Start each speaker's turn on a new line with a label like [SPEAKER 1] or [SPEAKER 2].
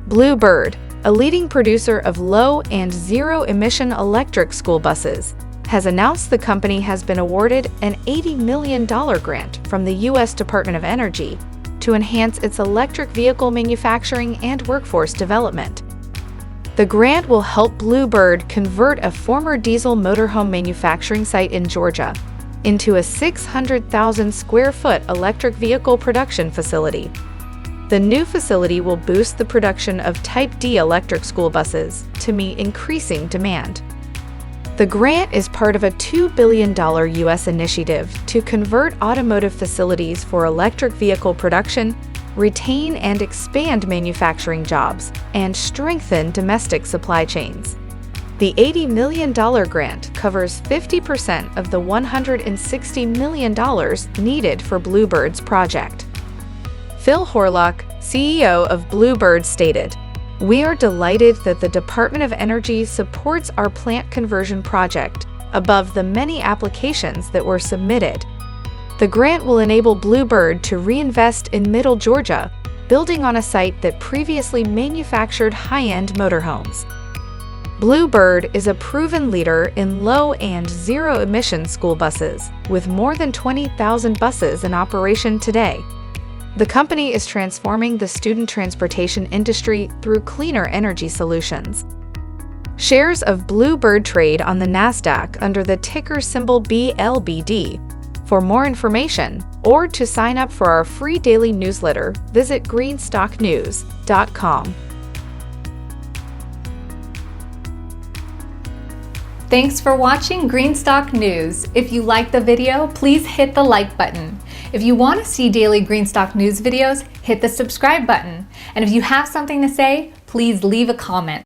[SPEAKER 1] Blue Bird, a leading producer of low and zero-emission electric school buses, has announced the company has been awarded an $80 million grant from the U.S. Department of Energy to enhance its electric vehicle manufacturing and workforce development. The grant will help Blue Bird convert a former diesel motorhome manufacturing site in Georgia into a 600,000 square foot electric vehicle production facility. The new facility will boost the production of Type D electric school buses to meet increasing demand. The grant is part of a $2 billion U.S. initiative to convert automotive facilities for electric vehicle production, retain and expand manufacturing jobs, and strengthen domestic supply chains. The $80 million grant covers 50% of the $160 million needed for Blue Bird's project. Phil Horlock, CEO of Blue Bird, stated, "We are delighted that the Department of Energy supports our plant conversion project above the many applications that were submitted. The grant will enable Blue Bird to reinvest in Middle Georgia, building on a site that previously manufactured high-end motorhomes." Blue Bird is a proven leader in low and zero-emission school buses, with more than 20,000 buses in operation today. The company is transforming the student transportation industry through cleaner energy solutions. Shares of Blue Bird trade on the NASDAQ under the ticker symbol BLBD. For more information or to sign up for our free daily newsletter, visit greenstocknews.com.
[SPEAKER 2] Thanks for watching Greenstock News. If you liked the video, please hit the like button. If you want to see daily Greenstock News videos, hit the subscribe button. And if you have something to say, please leave a comment.